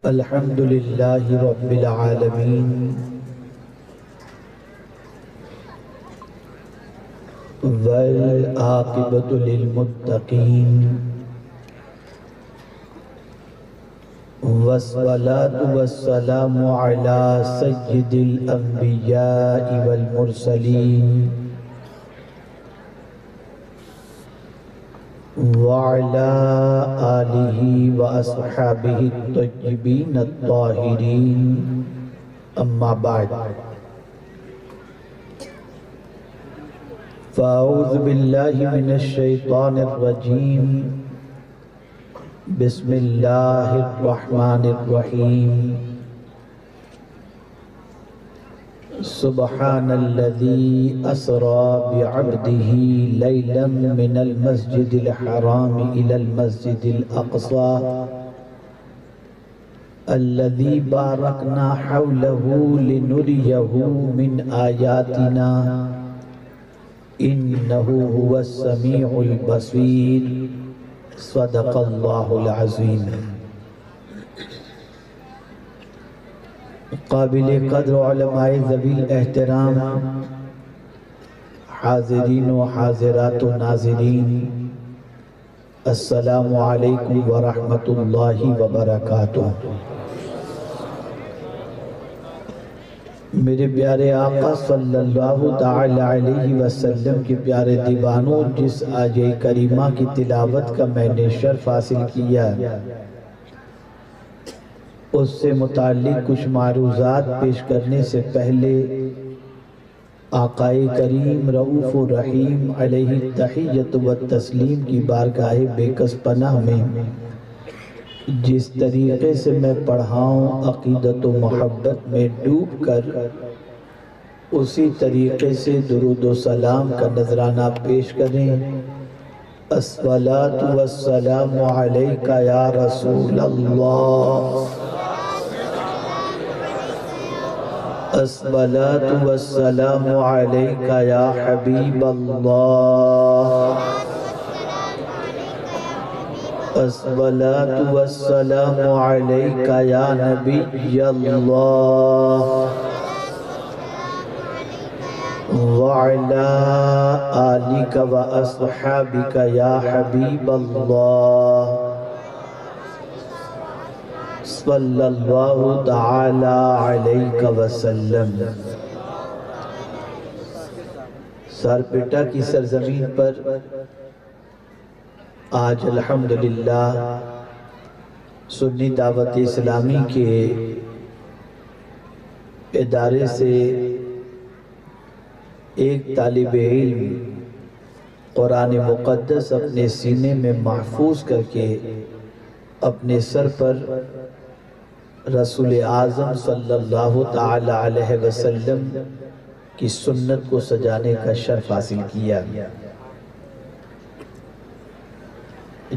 الحمد للہ رب العالمین والعاقبۃ للمتقین والصلاة والسلام علی سید الانبیاء والمرسلین وعلى آلہ واصحابہ الطیبین الطاہرین اما بعد فاعوذ باللہ من الشیطان الرجیم بسم اللہ الرحمن الرحیم سبحان الذي أسرى بعبده ليلا من المسجد الحرام إلى المسجد الأقصى الذي باركنا حوله لنريه من آياتنا إنه هو السميع البصير صدق الله العظيم. قابل قدر علماء ذوی الاحترام، حاضرین و حاضرات و ناظرین، السلام علیکم ورحمۃ اللہ وبرکاتہ. میرے پیارے آقا صلی اللہ تعالی علیہ وسلم کے پیارے دیوانوں، جس آیہ کریمہ کی تلاوت کا میں نے شرف حاصل کیا، اس سے متعلق کچھ معروضات پیش کرنے سے پہلے آقا کریم رؤوف الرحیم علیہ التحیۃ والتسلیم کی بارگاہ بے کس پناہ میں جس طریقے سے میں پڑھاؤں عقیدت و محبت میں ڈوب کر اسی طریقے سے درود و سلام کا نذرانہ پیش کریں. الصلاۃ والسلام علیک یا رسول اللہ، الصلاۃ والسلام علیک یا حبیب اللہ، الصلاۃ والسلام علیک یا نبی اللہ وعلی آلک و اصحابک یا حبیب اللہ صلی اللہ تعالی علیہ وسلم. سارپیٹا کی سرزمین پر آج الحمدللہ سنی دعوت اسلامی کے ادارے سے ایک طالب علم قرآن مقدس اپنے سینے میں محفوظ کر کے اپنے سر پر رسول اعظم صلی اللہ تعالی علیہ وسلم کی سنت کو سجانے کا شرف حاصل کیا.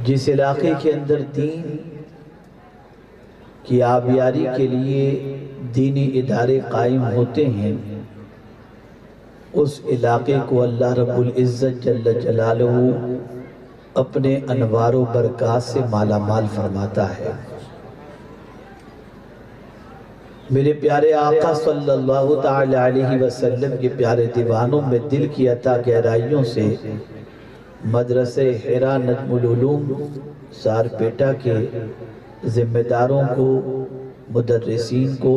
جس علاقے کے اندر دین کی آبیاری کے لیے دینی ادارے قائم ہوتے ہیں، اس علاقے کو اللہ رب العزت جل جلالہ اپنے انوار و برکات سے مالا مال فرماتا ہے. میرے پیارے آقا صلی اللہ تعالی علیہ وسلم کے پیارے دیوانوں میں دل کی عطا گہرائیوں سے مدرسہ حرا نجم العلوم سارپیٹا کے ذمہ داروں کو، مدرسین کو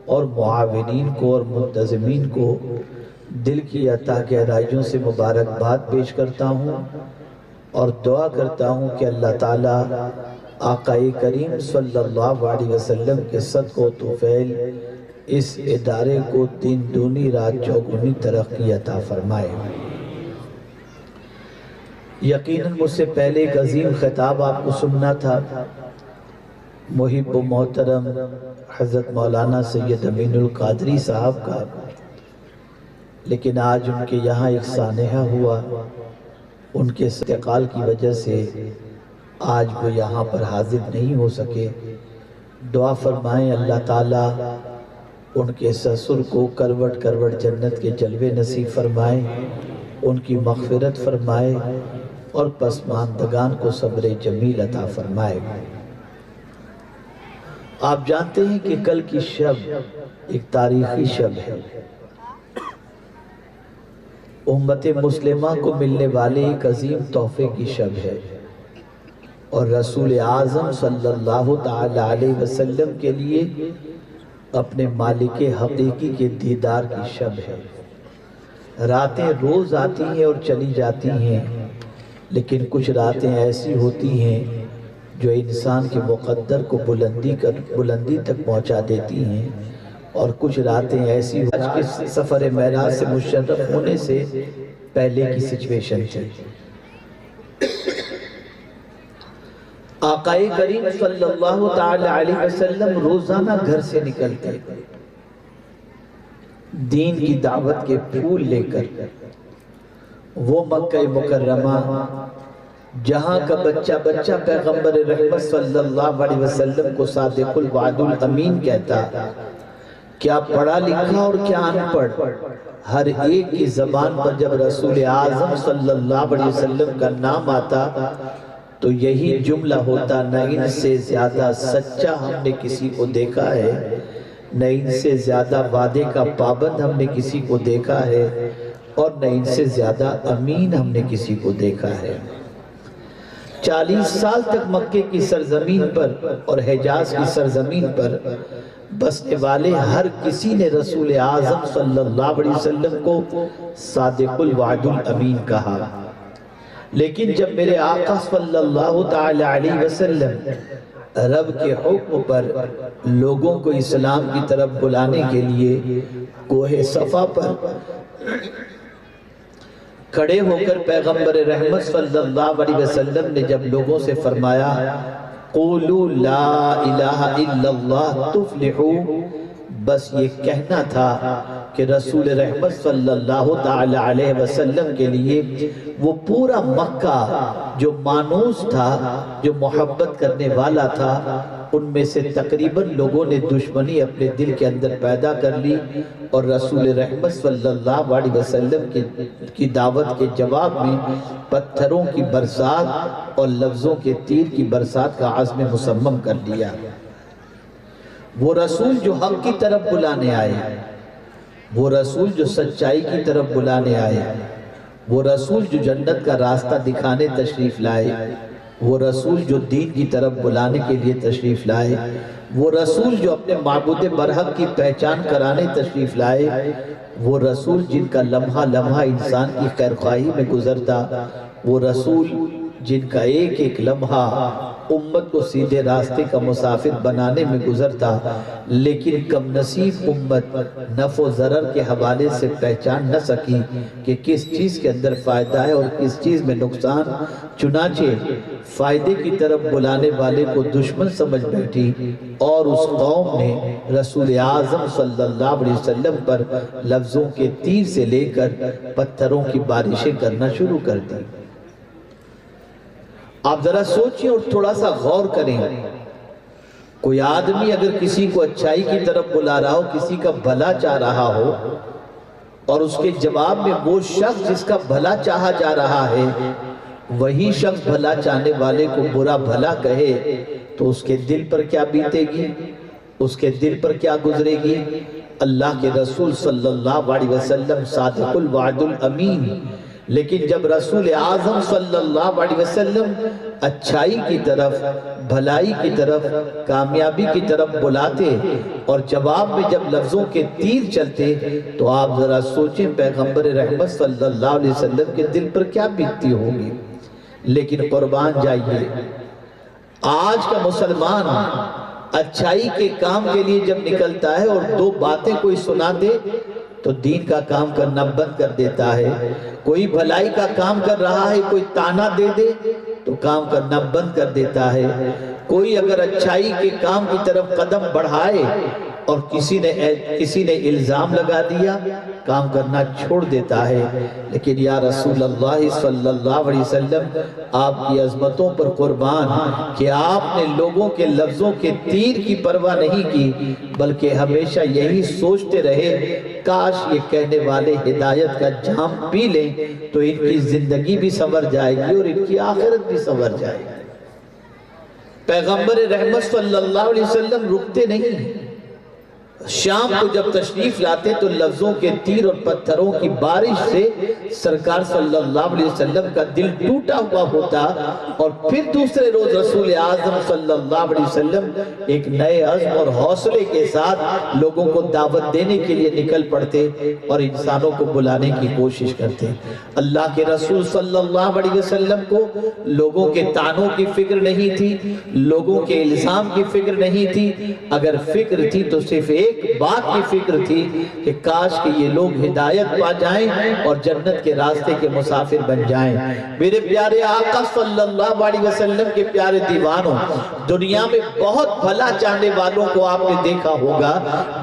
اور معاونین کو اور منتظمین کو دل کی عطا گہرائیوں سے مبارکباد پیش کرتا ہوں اور دعا کرتا ہوں کہ اللہ تعالیٰ آقا کریم صلی اللہ علیہ وسلم کے صدقہ و طفیل اس ادارے کو دن دونی رات چوگنی ترقی عطا فرمائے. یقیناً مجھ سے پہلے ایک عظیم خطاب آپ کو سننا تھا محب و محترم حضرت مولانا سید امین القادری صاحب کا، لیکن آج ان کے یہاں ایک سانحہ ہوا، ان کے انتقال کی وجہ سے آج وہ یہاں پر حاضر نہیں ہو سکے. دعا فرمائیں اللہ تعالیٰ ان کے سسر کو کروٹ کروٹ جنت کے جلوے نصیب فرمائے، ان کی مغفرت فرمائے اور پسماندگان کو صبر جمیل عطا فرمائے. آپ جانتے ہیں کہ کل کی شب ایک تاریخی شب ہے، امت مسلمہ کو ملنے والے ایک عظیم تحفے کی شب ہے، اور رسول اعظم صلی اللہ تعالی علیہ وسلم کے لیے اپنے مالک حقیقی کے دیدار کی شب ہے۔ راتیں روز آتی ہیں اور چلی جاتی ہیں، لیکن کچھ راتیں ایسی ہوتی ہیں جو انسان کے مقدر کو بلندی تک پہنچا دیتی ہیں، اور کچھ راتیں ایسی حج کے سفر معراج سے مشرف ہونے سے پہلے کی سچویشن تھی۔ آقا کریم صلی اللہ تعالی علیہ وسلم روزانہ گھر سے نکلتے دین کی دعوت کے پھول لے کر، وہ مکہ مکرمہ جہاں کا بچہ پیغمبر رحمت صلی اللہ علیہ وسلم کو صادق الوعد الامین کہتا، کیا پڑھا لکھا اور کیا ان پڑھ، ہر ایک کی زبان پر جب رسول اعظم صلی اللہ علیہ وسلم کا نام آتا تو یہی جملہ ہوتا، نہ ان سے زیادہ سچا ہم نے کسی کو دیکھا ہے، نہ ان سے زیادہ وعدے کا پابند ہم نے کسی کو دیکھا ہے، اور نہ ان سے زیادہ امین ہم نے کسی کو دیکھا ہے۔ 40 سال تک مکے کی سرزمین پر اور حجاز کی سرزمین پر بسنے والے ہر کسی نے رسول اعظم صلی اللہ علیہ وسلم کو صادق الوعد الامین کہا، لیکن جب میرے آقا صلی اللہ تعالی علیہ وسلم رب کے حکم پر لوگوں کو اسلام کی طرف بلانے کے لیے کوہ صفا پر کھڑے ہو کر پیغمبر رحمت صلی اللہ علیہ وسلم نے جب لوگوں سے فرمایا قولوا لا الہ الا اللہ تفلحوا، بس یہ کہنا تھا کہ رسول رحمت صلی اللہ تعالی علیہ وسلم کے لیے وہ پورا مکہ جو مانوس تھا، جو محبت کرنے والا تھا، ان میں سے تقریباً لوگوں نے دشمنی اپنے دل کے اندر پیدا کر لی، اور رسول رحمت صلی اللہ علیہ وسلم کی دعوت کے جواب میں پتھروں کی برسات اور لفظوں کے تیر کی برسات کا عزم مصمم کر لیا۔ وہ رسول جو حق کی طرف بلانے آئے، وہ رسول جو سچائی کی طرف بلانے آئے، وہ رسول جو جنت کا راستہ دکھانے تشریف لائے، وہ رسول جو دین کی طرف بلانے کے لیے تشریف لائے، وہ رسول جو اپنے معبود برحق کی پہچان کرانے تشریف لائے، وہ رسول جن کا لمحہ لمحہ انسان کی خیرخواہی میں گزرتا، وہ رسول جن کا ایک ایک لمحہ امت کو سیدھے راستے کا مسافر بنانے میں گزرتا، لیکن کم نصیب امت نفع و ضرر کے حوالے سے پہچان نہ سکی کہ کس چیز کے اندر فائدہ ہے اور کس چیز میں نقصان، چنانچہ فائدے کی طرف بلانے والے کو دشمن سمجھ بیٹھی، اور اس قوم نے رسول اعظم صلی اللہ علیہ وسلم پر لفظوں کے تیر سے لے کر پتھروں کی بارشیں کرنا شروع کر دی۔ آپ ذرا سوچیں اور تھوڑا سا غور کریں، کوئی آدمی اگر کسی کو اچھائی کی طرف بلا رہا ہو، کسی کا بھلا چاہ رہا ہو، اور اس کے جواب میں وہ شخص جس کا بھلا چاہا جا رہا ہے وہی شخص بھلا چاہنے والے کو برا بھلا کہے، تو اس کے دل پر کیا بیتے گی، اس کے دل پر کیا گزرے گی؟ اللہ کے رسول صلی اللہ علیہ وسلم صادق الوعد الامین، لیکن جب رسول اعظم صلی اللہ علیہ وسلم اچھائی کی طرف، بھلائی کی طرف، کامیابی کی طرف بلاتے اور جواب میں جب لفظوں کے تیر چلتے، تو آپ ذرا سوچیں پیغمبر رحمت صلی اللہ علیہ وسلم کے دل پر کیا بیتتی ہوگی۔ لیکن قربان جائیے، آج کا مسلمان اچھائی کے کام کے لیے جب نکلتا ہے اور دو باتیں کوئی سنا دے تو دین کا کام کرنا بند کر دیتا ہے، کوئی بھلائی کا کام کر رہا ہے کوئی تانا دے دے تو کام کرنا بند کر دیتا ہے، کوئی اگر اچھائی کے کام کی طرف قدم بڑھائے اور کسی نے الزام لگا دیا کام کرنا چھوڑ دیتا ہے۔ لیکن یا رسول اللہ صلی اللہ علیہ وسلم، آپ کی عظمتوں پر قربان کہ آپ نے لوگوں کے لفظوں کے تیر کی پرواہ نہیں کی، بلکہ ہمیشہ یہی سوچتے رہے کاش یہ کہنے والے ہدایت کا جام پی لیں تو ان کی زندگی بھی سنور جائے گی اور ان کی آخرت بھی سنور جائے گی۔ پیغمبر رحمت صلی اللہ علیہ وسلم رکتے نہیں. شام کو جب تشریف لاتے تو لفظوں کے تیر اور پتھروں کی بارش سے سرکار صلی اللہ علیہ وسلم کا دل ٹوٹا ہوا ہوتا، اور پھر دوسرے روز رسول اعظم صلی اللہ علیہ وسلم ایک نئے عزم اور حوصلے کے ساتھ لوگوں کو دعوت دینے کے لیے نکل پڑتے اور انسانوں کو بلانے کی کوشش کرتے. اللہ کے رسول صلی اللہ علیہ وسلم کو لوگوں کے طعنوں کی فکر نہیں تھی، لوگوں کے الزام کی فکر نہیں تھی. اگر فکر تھی تو صرف ایک بات کی فکر تھی کہ کاش کہ یہ لوگ ہدایت پا جائیں اور جنت کے راستے کے مسافر بن جائیں. میرے پیارے آقا صلی اللہ علیہ وسلم کے پیارے دیوانوں، دنیا میں بہت بھلا چاہنے والوں کو آپ نے دیکھا ہوگا،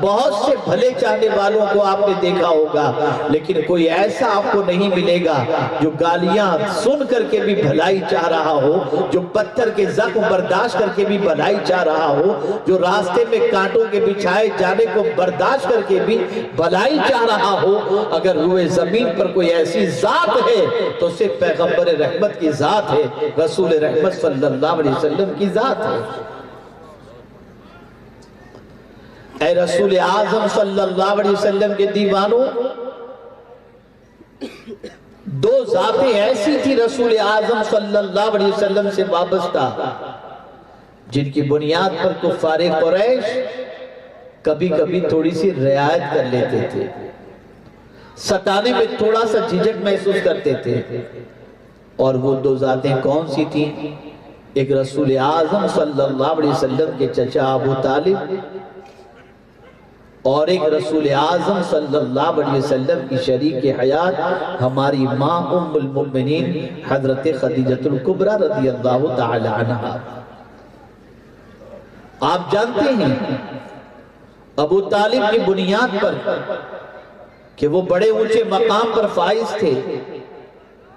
بہت سے بھلے چاہنے والوں کو آپ نے دیکھا ہوگا، لیکن کوئی ایسا آپ کو نہیں ملے گا جو گالیاں سن کر کے بھی بھلائی چاہ رہا ہو، جو پتھر کے زخم برداشت کر کے بھی بھلائی چاہ رہا ہو، جو راستے میں کانٹوں کے بچھائے جانے کو برداشت کر کے بھی بھلائی چاہ رہا ہو. اگر روئے زمین پر کوئی ایسی ذات ہے تو صرف پیغمبر رحمت کی ذات ہے، رسول رحمت صلی اللہ علیہ وسلم کی ذات ہے. اے رسول اعظم صلی اللہ علیہ وسلم کے دیوانوں، دو ذاتیں ایسی تھی رسول اعظم صلی اللہ علیہ وسلم سے وابستہ، جن کی بنیاد پر کفار قریش کبھی کبھی تھوڑی سی رعایت کر لیتے تھے، ستانے میں تھوڑا سا جھجک محسوس کرتے تھے. اور وہ دو ذاتیں کون سی تھیں؟ ایک رسول اعظم صلی اللہ علیہ وسلم کے چچا ابو طالب، اور ایک رسول اعظم صلی اللہ علیہ وسلم کی شریک حیات ہماری ماں ام المؤمنین حضرت خدیجہ الکبریٰ رضی اللہ تعالی عنہا. آپ جانتے ہیں ابو طالب کی بنیاد پر کہ وہ بڑے اونچے مقام پر فائز تھے،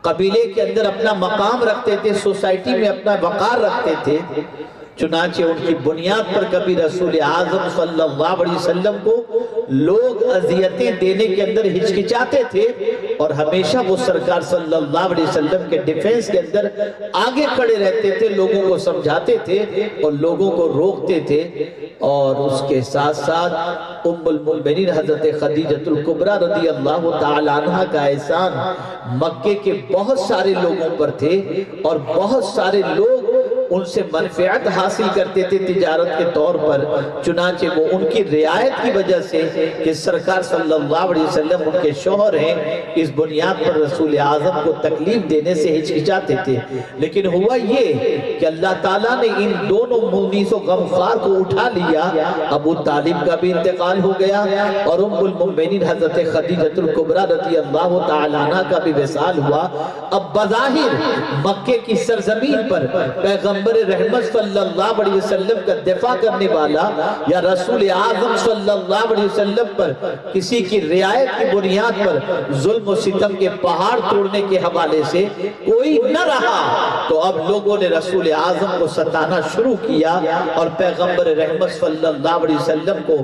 قبیلے کے اندر اپنا مقام رکھتے تھے، سوسائٹی میں اپنا وقار رکھتے تھے، چنانچہ ان کی بنیاد پر کبھی رسول اعظم صلی اللہ علیہ وسلم کو لوگ اذیتیں دینے کے اندر ہچکچاتے تھے، اور ہمیشہ وہ سرکار صلی اللہ علیہ وسلم کے ڈیفنس کے اندر آگے کھڑے رہتے تھے، لوگوں کو سمجھاتے تھے اور لوگوں کو روکتے تھے. اور اس کے ساتھ ساتھ ام المؤمنین حضرت خدیجہ الکبریٰ رضی اللہ تعالی عنہ کا احسان مکے کے بہت سارے لوگوں پر تھے، اور بہت سارے لوگ ان سے منفعت حاصل کرتے تھے تجارت کے طور پر. چنانچہ وہ ان کی رعایت کی وجہ سے کہ سرکار صلی اللہ علیہ وسلم ان کے شوہر ہیں، اس بنیاد پر رسول اعظم کو تکلیف دینے سے ہچکچاتے تھے. لیکن ہوا یہ کہ اللہ تعالیٰ نے ان دونوں مونس و غمخوار کو اٹھا لیا. ابو طالب کا بھی انتقال ہو گیا اور ام المؤمنین حضرت خدیجہ الکبریٰ رضی اللہ تعالی عنہ کا بھی وصال ہوا. اب بظاہر مکے کی سرزمین پر پیغمبر رحمت صلی اللہ علیہ وسلم کا دفاع کرنے والا یا رسول اعظم صلی اللہ علیہ وسلم پر کسی کی رعایت کی بنیاد پر ظلم و ستم کے پہاڑ توڑنے کے حوالے سے کوئی نہ رہا، تو اب لوگوں نے رسول اعظم کو ستانا شروع کیا اور پیغمبر رحمت صلی اللہ علیہ وسلم کو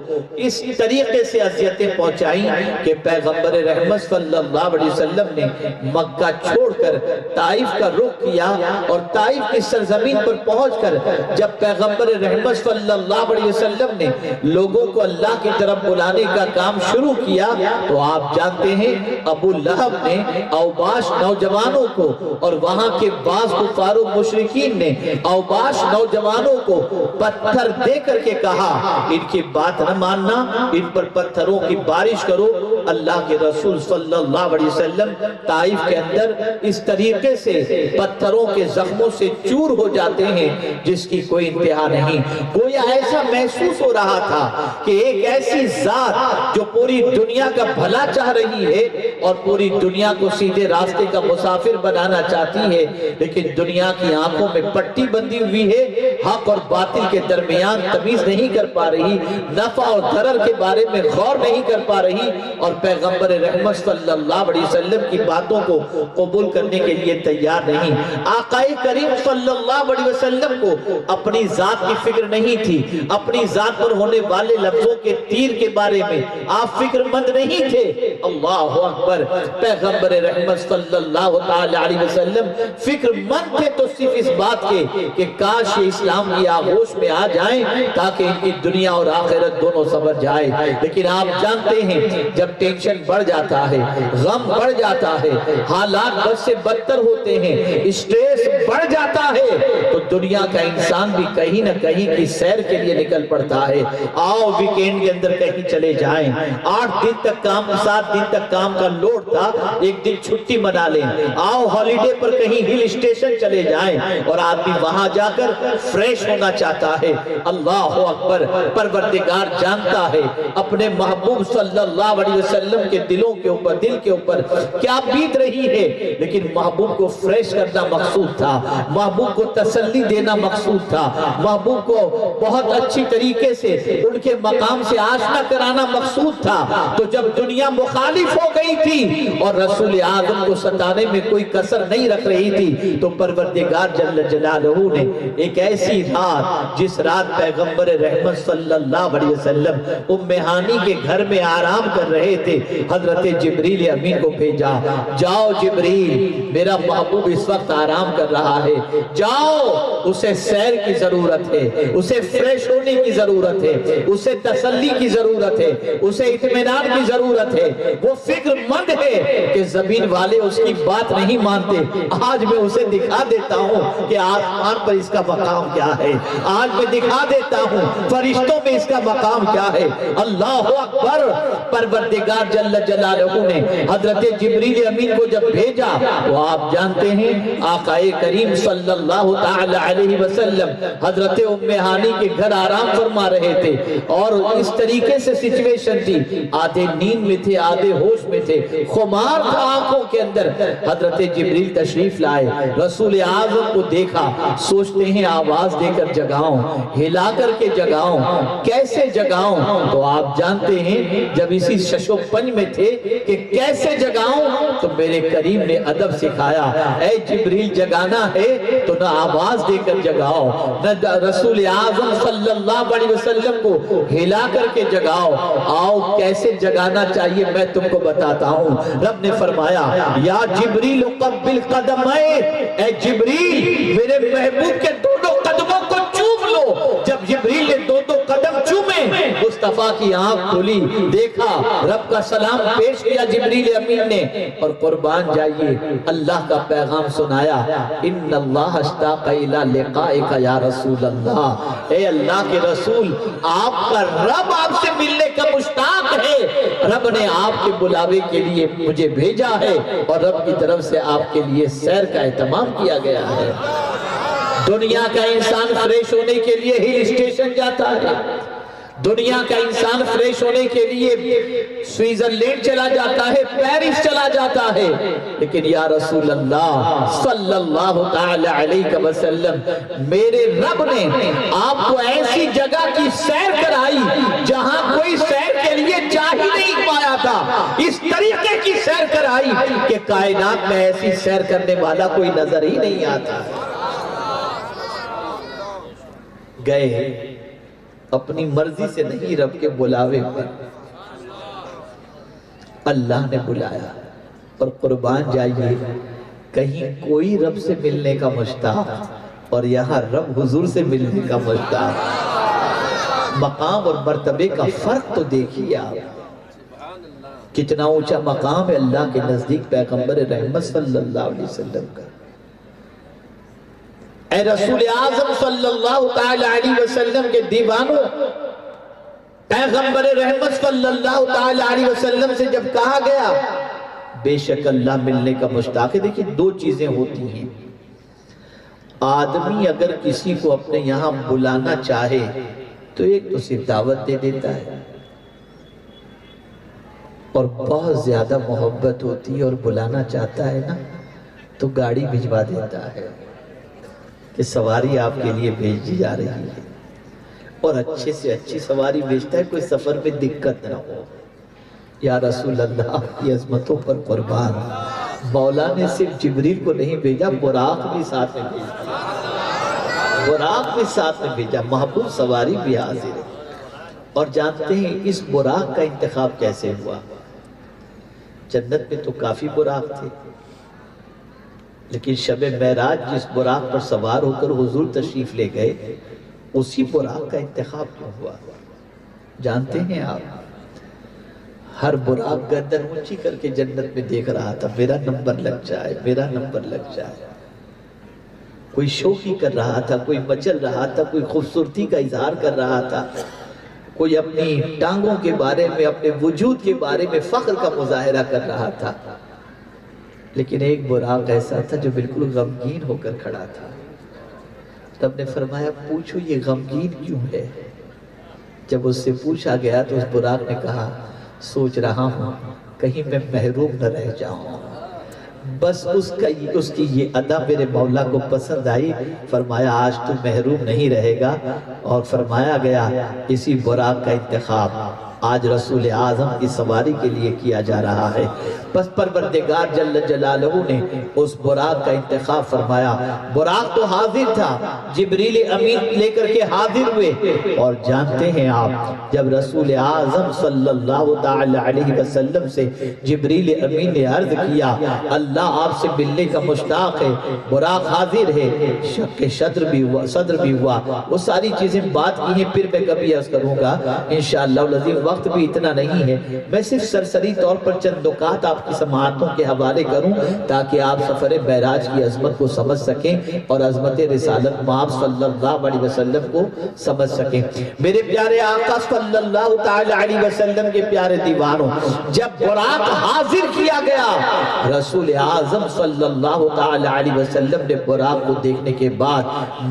اس طریقے سے اذیتیں پہنچائیں کہ پیغمبر رحمت صلی اللہ علیہ وسلم نے مکہ چھوڑ کر طائف کا رخ کیا. اور طائف کی سرزمین پر پہنچ کر جب پیغمبر رحمت صلی اللہ علیہ وسلم نے لوگوں کو اللہ کی طرف بلانے کا کام شروع کیا تو آپ جانتے ہیں ابو لہب نے اوباش نوجوانوں کو اور وہاں کے بعض کفار و مشرکین نے اوباش نوجوانوں کو پتھر دے کر کے کہا ان کی بات نہ ماننا، ان پر پتھروں کی بارش کرو. اللہ کے رسول صلی اللہ علیہ وسلم طائف کے اندر اس طریقے سے پتھروں کے زخموں سے چور ہو جاتے ہیں جس کی کوئی انتہا نہیں. گویا ایسا محسوس ہو رہا تھا کہ ایک ایسی ذات جو پوری دنیا کا بھلا چاہ رہی ہے اور پوری دنیا کو سیدھے راستے کا مسافر بنانا چاہتی ہے، لیکن دنیا کی آنکھوں میں پٹی بندھی ہوئی ہے، حق اور باطل کے درمیان تمیز نہیں کر پا رہی، نفع اور ضرر کے بارے میں غور نہیں کر پا رہی، اور پیغمبر رحمت صلی اللہ علیہ وسلم کی باتوں کو قبول کرنے کے لیے تیار نہیں۔ آقا کریم صلی اللہ علیہ وسلم کو اپنی ذات کی فکر نہیں تھی، اپنی ذات پر ہونے والے لفظوں کے تیر کے بارے میں آپ فکر مند نہیں تھے۔ اللہ اکبر، پیغمبر رحمت صلی اللہ علیہ وسلم فکر مند تھے تو صرف اس بات کے کہ کاش یہ اسلام کی آغوش میں آ جائیں تاکہ ان کی دنیا اور آخرت دونوں سنور جائے۔ لیکن آپ جانتے ہیں جب ٹینشن بڑھ جاتا ہے، غم بڑھ جاتا ہے، حالات بد سے بدتر ہوتے ہیں، اسٹریس بڑھ جاتا ہے تو دنیا کا انسان بھی کہیں نہ کہیں کی سیر کے لیے نکل پڑتا ہے۔ آؤ ویکینڈ کے اندر کہیں چلے جائیں، 8 دن تک کام، 7 دن تک کام کا لوڈ تھا، ایک دن چھٹی منا لیں، آؤ ہالیڈے پر کہیں ہل اسٹیشن چلے جائیں، اور آدمی وہاں جا کر فریش ہونا چاہتا ہے۔ اللہ اکبر، پروردگار جانتا ہے اپنے محبوب صلی اللہ علیہ وسلم کے دل کے اوپر کیا بیت رہی ہے، لیکن محبوب کو فریش کرنا مقصود تھا، محبوب کو تسلی دینا مقصود تھا، محبوب کو بہت اچھی طریقے سے ان کے مقام سے آشنا کرانا مقصود تھا۔ تو جب دنیا مخالف ہو گئی تھی اور رسول اعظم کو ستانے میں کوئی کسر نہیں رکھ رہی تھی تو پروردگار جل جلالہ نے ایک ایسی رات، جس رات پیغمبر رحمت صلی اللہ علیہ وسلم ام ہانی کے گھر میں آرام کر رہے تھے، حضرت جبریل امین کو بھیجا، جاؤ جبریل، میرا محبوب اس وقت آرام کر رہا ہے، جاؤ، اسے سیر کی ضرورت ہے، اسے فریش ہونے کی ضرورت ہے، اسے تسلی کی ضرورت ہے، اسے اطمینان کی ضرورت ہے، وہ فکر مند ہے کہ زمین والے اس کی بات نہیں مانتے، آج میں اسے دکھا دیتا ہوں کہ آسمان پر اس کا مقام کیا ہے، آج میں دکھا دیتا ہوں فرشتوں میں اس کا مقام کیا ہے۔ اللہ اکبر، پروردگار جل جلالہ نے حضرت جبریل امین کو جب بھیجا تو آپ جانتے ہیں آقا کریم صلی اللہ تعالی علیہ وسلم حضرت ام ہانی کے گھر آرام فرما رہے تھے، اور اس طریقے سے سچویشن تھی، آدھے نیند میں تھے، آدھے ہوش میں تھے، خمار تھا آنکھوں کے اندر۔ حضرت جبریل تشریف لائے، رسول اعظم کو دیکھا، سوچتے ہیں آواز دے کر جگاؤں، ہلا کر کے جگاؤں، کیسے جگاؤں؟ تو آپ جانتے ہیں جب اسی ششو پنج میں تھے کہ کیسے جگاؤں، تو میرے کریم نے ادب سکھایا، اے جبریل جگانا ہے تو نہ آواز دے کر جگاؤ، نہ رسول اعظم صلی اللہ علیہ وسلم کو ہلا کر کے جگاؤ، آؤ کیسے جگانا چاہیے میں تم کو بتاتا ہوں۔ رب نے فرمایا یا جبریل قبل قدمائے، اے جبریل میرے محبوب کے دونوں قدموں کو چوم لو۔ جب جبریل نے دو قدم چومے، مصطفیٰ کی آنکھ کھلی، دیکھا، رب کا سلام پیش کیا جبریل امین نے، اور قربان جائیے اللہ کا پیغام سنایا، ان اللہ اشتاق الی لقائک یا رسول اللہ، اے اللہ کے رسول، آپ کا رب آپ سے ملنے کا مشتاق ہے، رب نے آپ کے بلاوے کے لیے مجھے بھیجا ہے، اور رب کی طرف سے آپ کے لیے سیر کا اہتمام کیا گیا ہے۔ دنیا کا انسان فریش ہونے کے لیے ہل اسٹیشن جاتا ہے، دنیا کا انسان فریش ہونے کے لیے سوئٹزرلینڈ چلا جاتا ہے، پیرس چلا جاتا ہے، لیکن یا رسول اللہ صلی اللہ تعالی علیہ وسلم، میرے رب نے آپ کو ایسی جگہ کی سیر کرائی جہاں کوئی سیر کے لیے جا ہی نہیں پایا تھا، اس طریقے کی سیر کرائی کہ کائنات میں ایسی سیر کرنے والا کوئی نظر ہی نہیں آتا۔ گئے اپنی مرضی سے نہیں، رب کے بلاوے پر اللہ نے بلایا، اور قربان جائیے کہیں کوئی رب سے ملنے کا مشتاق اور یہاں رب حضور سے ملنے کا مشتاق، مقام اور مرتبے کا فرق تو دیکھیے آپ، کتنا اونچا مقام ہے اللہ کے نزدیک پیغمبر رحمت صلی اللہ علیہ وسلم کا۔ اے رسول اعظم صلی اللہ تعالی علیہ وسلم کے دیوانوں، پیغمبر رحمت صلی اللہ تعالی علیہ وسلم سے جب کہا گیا بے شک اللہ ملنے کا مشتاق ہے، دیکھیں دو چیزیں ہوتی ہیں، آدمی اگر کسی کو اپنے یہاں بلانا چاہے تو ایک تو صرف دعوت دے دیتا ہے، اور بہت زیادہ محبت ہوتی ہے اور بلانا چاہتا ہے نا تو گاڑی بھجوا دیتا ہے کہ سواری آپ کے لیے بھیجی جا رہی ہے، اور اچھے سے اچھی سواری بھیجتا ہے کوئی سفر میں دقت نہ ہو۔ یا رسول اللہ کی عظمتوں پر قربان، مولا نے صرف جبریل کو نہیں بھیجا، براق بھی ساتھ میں بھیجا، براق بھی ساتھ میں بھیجا، محبوب سواری بھی حاضر ہے۔ اور جانتے ہیں اس براق کا انتخاب کیسے ہوا؟ جنت میں تو کافی براق تھے، لیکن شب معراج جس براق پر سوار ہو کر حضور تشریف لے گئے، اسی براق کا انتخاب کیوں ہوا؟ جانتے ہیں آپ، ہر براق گردن اونچی کر کے جنت میں دیکھ رہا تھا، میرا نمبر لگ جائے، میرا نمبر لگ جائے۔ کوئی شوخی کر رہا تھا، کوئی مچل رہا تھا، کوئی خوبصورتی کا اظہار کر رہا تھا، کوئی اپنی ٹانگوں کے بارے میں، اپنے وجود کے بارے میں فخر کا مظاہرہ کر رہا تھا۔ لیکن ایک براق ایسا تھا جو بالکل غمگین ہو کر کھڑا تھا۔ رب نے فرمایا پوچھو یہ غمگین کیوں ہے؟ جب اس سے پوچھا گیا تو اس براق نے کہا سوچ رہا ہوں کہیں میں محروم نہ رہ جاؤں۔ بس اس کی یہ ادا میرے مولا کو پسند آئی، فرمایا آج تو محروم نہیں رہے گا، اور فرمایا گیا اسی براق کا انتخاب آج رسول اعظم کی سواری کے لیے کیا جا رہا ہے۔ بس پروردگار جل جلالہ نے اس براق کا انتخاب فرمایا۔ براق تو حاضر تھا، جبریل امین لے کر کے حاضر ہوئے، اور جانتے ہیں آپ جب رسول اعظم صلی اللہ تعالی علیہ وسلم سے جبریل امین نے عرض کیا اللہ آپ سے ملنے کا مشتاق ہے، براق حاضر ہے، شق صدر بھی ہوا، وہ ساری چیزیں بات کی ہیں، پھر میں کبھی عرض کروں گا انشاءاللہ العظیم، وقت بھی اتنا نہیں ہے، میں صرف سرسری طور پر چند نکات آپ کی سماعتوں کے حوالے کروں تاکہ آپ سفر معراج کی عظمت کو سمجھ سکیں اور عظمت رسالت مآب صلی اللہ علیہ وسلم کو سمجھ سکیں۔ میرے پیارے آقا صلی اللہ تعالی علیہ وسلم کے پیارے دیوانوں، جب براق حاضر کیا گیا، رسول اعظم صلی اللہ تعالی علیہ وسلم نے براق کو دیکھنے کے بعد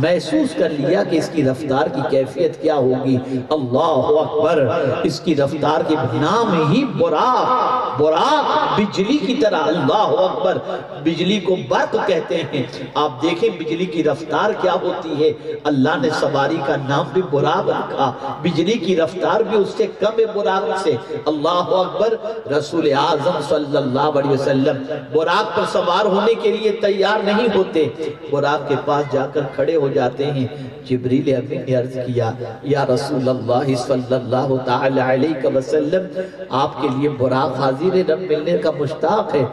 محسوس کر لیا کہ اس کی رفتار کی کیفیت کیا ہوگی۔ اللہ اکبر، اس کی رفتار کے نام ہی براق، براق بجلی کی طرح، اللہ اکبر، بجلی کو برق کہتے ہیں۔ آپ دیکھیں بجلی کی رفتار کیا ہوتی ہے، اللہ نے سواری کا نام بھی براق رکھا، بجلی کی رفتار بھی اس سے کم ہے براق سے، اللہ اکبر۔ رسول اعظم صلی اللہ علیہ وسلم براق پر سوار ہونے کے لیے تیار نہیں ہوتے، براق کے پاس جا کر کھڑے ہو جاتے ہیں۔ جبریل امین نے عرض کیا یا رسول اللہ صلی اللہ تعالی علیہ وسلم، آپ کے لیے براق حاضر ہے، رب ملنے کا مشتاق ہے،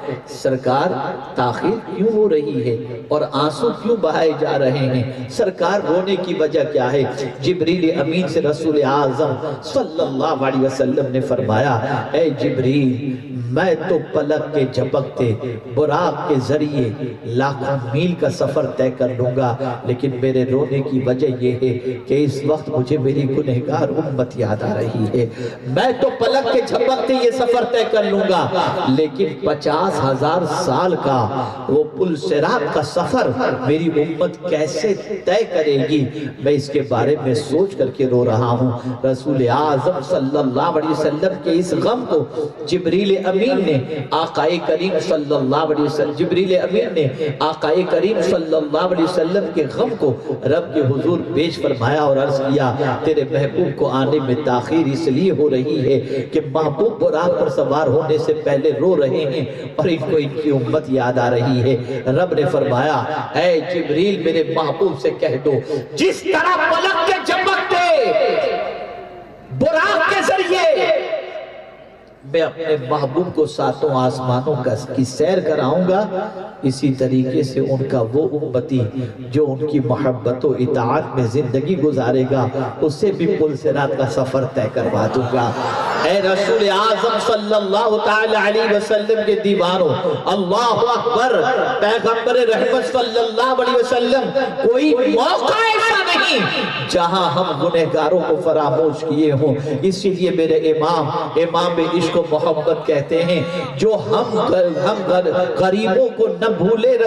سرکار تاخیر کیوں ہو رہی ہے اور آنسو کیوں بہائے جا رہے ہیں، سرکار رونے کی وجہ کیا ہے؟ جبریل امین سے رسول اعظم صلی اللہ علیہ وسلم نے فرمایا اے جبریل، میں تو پلک کے جھپکتے براق کے ذریعے لاکھوں میل کا سفر طے کر لوں گا، لیکن میرے رونے کی وجہ یہ ہے کہ اس وقت مجھے میری گنہگار امت یاد آ رہی ہے۔ میں تو پلک کے جھپکتے یہ سفر طے کر لوں گا، لیکن 50,000 سال کا وہ پل صراط کا سفر میری امت کیسے طے کرے گی، میں اس کے بارے میں سوچ کر کے رو رہا ہوں۔ رسول اعظم صلی اللہ علیہ وسلم کے اس غم کو جبریل امین نے آقا کریم صلی اللہ علیہ وسلم، جبریل امین نے آقا کریم صلی اللہ علیہ وسلم کے غم کو رب کے حضور پیش فرمایا اور عرض کیا تیرے محبوب کو آنے میں تاخیر اس لیے ہو رہی ہے کہ محبوب براق پر سوار ہونے سے پہلے رو رہے ہیں اور ان کو ان کی امت یاد آ رہی ہے۔ رب نے فرمایا اے جبریل میرے محبوب سے کہہ دو جس طرح پلک کے جھپکتے براق کے ذریعے میں اپنے محبوب کو ساتوں آسمانوں کی سیر کراؤں گا، اسی طریقے سے ان کا وہ امتی جو ان کی محبت و اطاعت میں زندگی گزارے گا اسے بھی پل صراط کا سفر طے کروا دوں گا۔ اے رسول اعظم صلی اللہ تعالی علیہ وسلم کے دیوانوں، اللہ اکبر، پیغمبر رحمت صلی اللہ علیہ وسلم، کوئی موقع ایسا نہیں جہاں ہم گنہگاروں کو فراموش کیے ہوں۔ اسی لیے میرے امام عشق و محبت کہتے ہیں جو ہم غریبوں کو نہ بھولے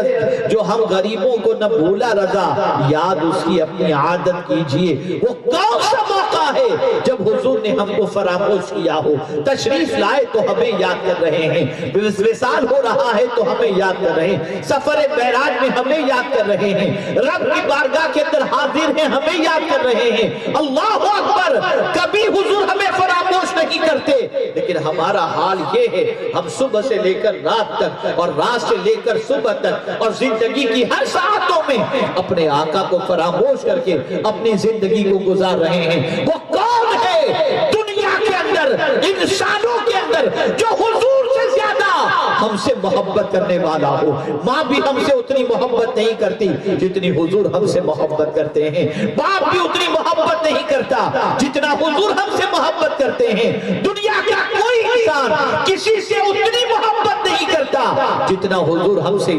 جو ہم غریبوں کو نہ بھولا رضا، یاد اس کی اپنی عادت کیجئے۔ وہ کون سا موقع ہے جب حضور نے ہم کو فراموش کیا ہو؟ تشریف لائے تو ہمیں یاد کر رہے ہیں، وصال ہو رہا ہے تو ہمیں یاد کر رہے ہیں، سفر معراج میں ہمیں یاد کر رہے ہیں، رب کی بارگاہ کے اندر حاضر ہیں ہمیں یاد کر رہے ہیں۔ اللہ اکبر، کبھی حضور ہمیں فراموش نہیں کرتے، لیکن ہمارا حال یہ ہے، ہم صبح سے لے کر رات تک اور رات سے لے کر صبح تک اور زندگی کی ہر ساعتوں میں اپنے آقا کو فراموش کر کے اپنی زندگی کو گزار رہے ہیں۔ وہ کون ہے دنیا کے اندر، انسانوں کے اندر، جو حضور سے زیادہ ہم سے محبت کرنے والا ہو؟ ماں بھی ہم سے اتنی محبت نہیں کرتی جتنی حضور ہم سے محبت کرتے ہیں، باپ بھی اتنی محبت نہیں کرتا جتنا حضور ہم سے محبت کرتے ہیں۔ دنیا کا کوئی انسان کسی سے اتنی محبت نہیں کرتا جتنا حضور ہم سے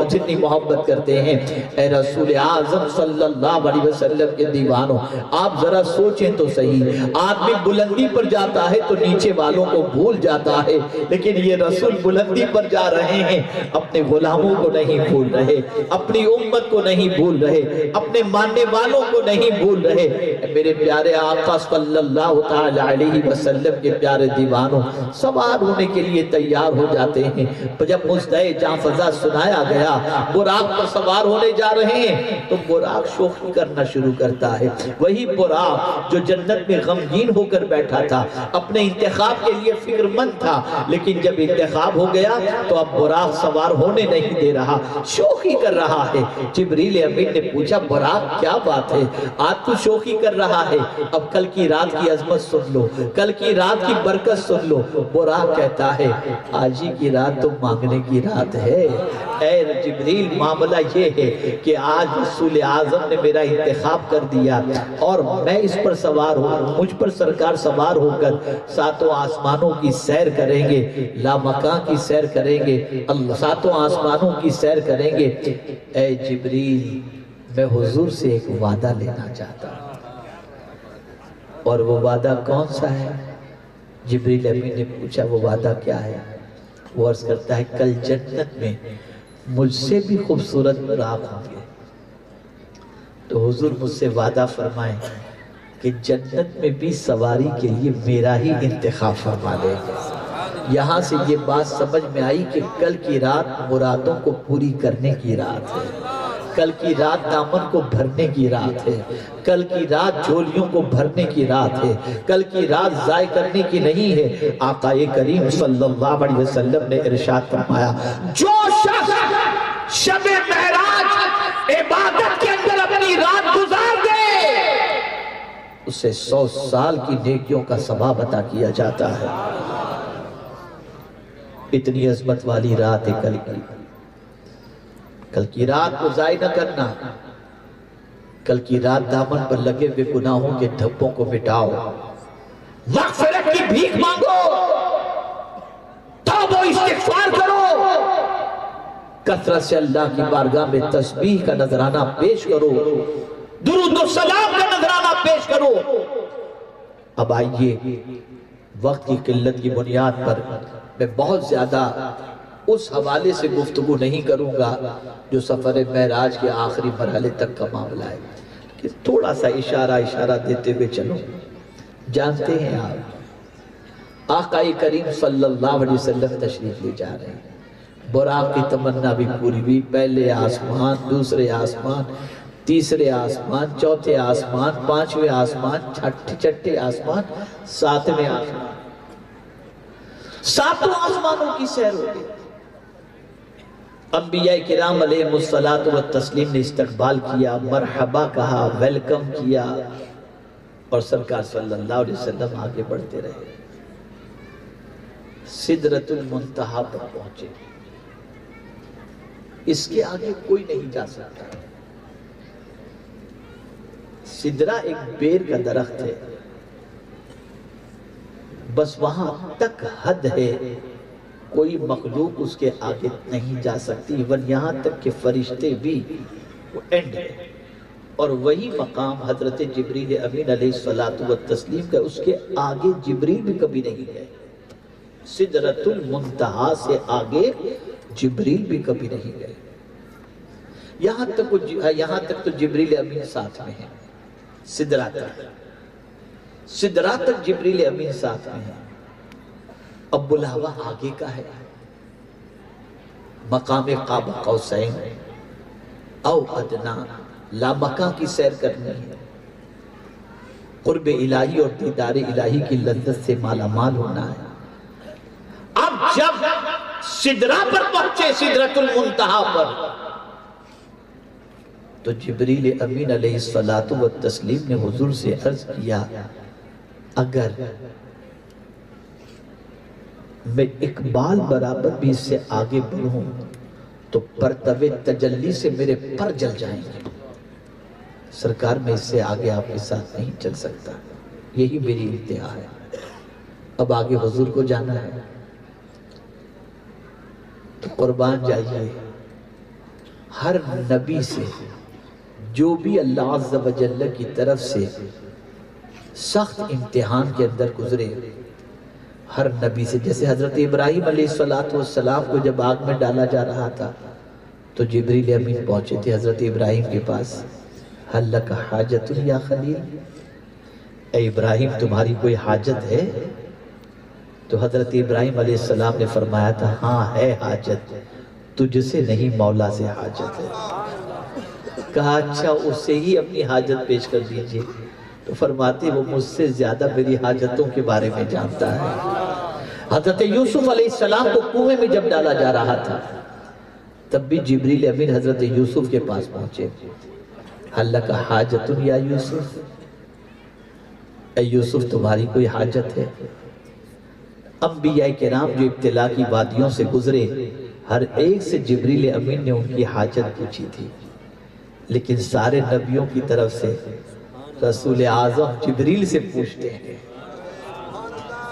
جتنی محبت کرتے ہیں۔ اے رسول اعظم صلی اللہ علیہ وسلم کے دیوانوں، آپ ذرا سوچیں تو صحیح، آدمی بلندی پر جاتا ہے تو نیچے والوں کو بھول جاتا ہے، لیکن یہ رسول بلندی پر جا رہے ہیں، اپنے غلاموں کو نہیں بھول رہے، اپنی امت کو نہیں بھول رہے، اپنے ماننے والوں کو نہیں بھول رہے۔ میرے پیارے آقا صلی اللہ تعالی علیہ وسلم کے پیارے دیوانوں، سوار ہونے کے لیے تیار ہو جاتے ہیں۔ جب مصدع جاں فضا سنایا گیا براق پر سوار ہونے جا رہے ہیں تو براق شوخی کرنا شروع کرتا ہے۔ وہی براق جو جنت میں غمگین ہو کر بیٹھا تھا، اپنے انتخاب کے لیے فکر مند تھا، لیکن جب انتخاب ہو گیا تو اب براق سوار ہونے نہیں دے رہا، شوخی کر رہا ہے۔ جبریل امین نے پوچھا براق کیا بات ہے، آج تو شوخی کر رہا ہے؟ اب کل کی رات کی عظمت سن لو، کل کی رات کی برکت سن لو۔ براق کہتا ہے آج ہی کی رات تو مانگنے کی رات ہے۔ اے جبریل معاملہ یہ ہے کہ آج رسول اعظم نے میرا انتخاب کر دیا اور میں اس پر سوار ہوں، مجھ پر سرکار سوار ہو کر ساتوں آسمانوں کی سیر کریں گے، لامکاں کی سیر کریں گے، ساتوں آسمانوں کی سیر کریں گے۔ اے جبریل میں حضور سے ایک وعدہ لینا چاہتا ہوں، اور وہ وعدہ کون سا ہے؟ جبریل امین نے پوچھا وہ وعدہ کیا ہے؟ وہ عرض کرتا ہے کل جنت میں مجھ سے بھی خوبصورت براق ہوں گے، تو حضور مجھ سے وعدہ فرمائیں کہ جنت میں بھی سواری کے لیے میرا ہی انتخاب فرما لیں گے۔ یہاں سے یہ بات سمجھ میں آئی کہ کل کی رات مرادوں کو پوری کرنے کی رات ہے، کل کی رات دامن کو بھرنے کی رات ہے، کل کی رات جھولیوں کو بھرنے کی رات ہے، کل کی رات ضائع کرنے کی نہیں ہے۔ آقا کریم صلی اللہ علیہ وسلم نے ارشاد فرمایا جو شخص شب معراج عبادت کے اندر اپنی رات گزار دے اسے 100 سال کی نیکیوں کا ثواب عطا کیا جاتا ہے۔ اتنی عظمت والی رات ہے کل کی رات کو ضائع نہ کرنا۔ کل کی رات دامن پر لگے ہوئے گناہوں کے دھبوں کو مٹاؤ، مغفرت کی بھیک مانگو، توبہ و استغفار کرو، کثرت سے اللہ کی بارگاہ میں تسبیح کا نذرانہ پیش کرو، درود و سلام کا نذرانہ پیش کرو۔ اب آئیے، وقت کی قلت کی بنیاد پر میں بہت زیادہ اس حوالے سے گفتگو نہیں کروں گا جو سفر معراج کے آخری مرحلے تک کا معاملہ ہے، کہ تھوڑا سا اشارہ دیتے ہوئے چلو۔ جانتے ہیں آپ آقا کریم صلی اللہ علیہ وسلم تشریف لے جا رہے ہیں، براق کی تمنا بھی پوری ہوئی، پہلے آسمان، دوسرے آسمان، تیسرے آسمان، چوتھے آسمان، پانچویں آسمان، چھٹے آسمان، ساتویں آسمان، ساتوں آسمانوں کی سیر ہو گئی۔ انبیاء کرام علیہ الصلوۃ والتسلیم نے استقبال کیا، مرحبا کہا، ویلکم کیا، اور سرکار صلی اللہ علیہ وسلم آگے بڑھتے رہے، سدرۃ المنتہا پر پہنچے۔ اس کے آگے کوئی نہیں جا سکتا۔ سدرہ ایک بیر کا درخت ہے، بس وہاں تک حد ہے، کوئی مخلوق اس کے آگے نہیں جا سکتی، ایون یہاں تک کہ فرشتے بھی، وہ اینڈ ہے۔ اور وہی مقام حضرت جبریل امین علیہ الصلوۃ والتسلیم کا، اس کے آگے جبریل بھی کبھی نہیں گئے، سدرۃ المنتہا سے آگے جبریل بھی کبھی نہیں گئے۔ یہاں تک تو جبریل امین ساتھ میں ہیں، سدرہ تک جبریل امین ساتھ میں ہیں۔ اب بلاوا آگے کا ہے، مقام قاب قوسین او ادنا، لامکاں کی سیر کرنی ہے، قرب الہی اور دیدار الہی کی لذت سے مالا مال ہونا ہے۔ جب سدرہ پر پہنچے، سدرۃ المنتہا پر، تو جبریل امین علیہ الصلوۃ والتسلیم نے حضور سے عرض کیا اگر میں اقبال برابر بھی اس سے آگے بڑھوں تو پرتو تجلی سے میرے پر جل جائیں گے، سرکار میں اس سے آگے آپ کے ساتھ نہیں چل سکتا، یہی میری انتہا ہے، اب آگے حضور کو جانا ہے۔ تو قربان جائیے، ہر نبی سے جو بھی اللہ عز و جل کی طرف سے سخت امتحان کے اندر گزرے، ہر نبی سے، جیسے حضرت ابراہیم علیہ السلام کو جب آگ میں ڈالا جا رہا تھا تو جبریل امین پہنچے تھے حضرت ابراہیم کے پاس، حل لک حاجت یا خلیل، اے ابراہیم تمہاری کوئی حاجت ہے؟ تو حضرت ابراہیم علیہ السلام نے فرمایا تھا ہاں ہے حاجت، تجھ سے نہیں مولا سے حاجت ہے۔ کہا اچھا اسے ہی اپنی حاجت پیش کر دیجئے، تو فرماتے وہ مجھ سے زیادہ میری حاجتوں کے بارے میں جانتا ہے۔ حضرت یوسف علیہ السلام کو کنویں میں جب ڈالا جا رہا تھا تب بھی جبریل امین حضرت یوسف کے پاس پہنچے، حل لک حاجت یا یوسف، اے یوسف تمہاری کوئی حاجت ہے؟ انبیاء کرام جو ابتلا کی وادیوں سے گزرے، ہر ایک سے جبریل امین نے ان کی حاجت پوچھی تھی، لیکن سارے نبیوں کی طرف سے رسول اعظم جبریل سے پوچھتے ہیں۔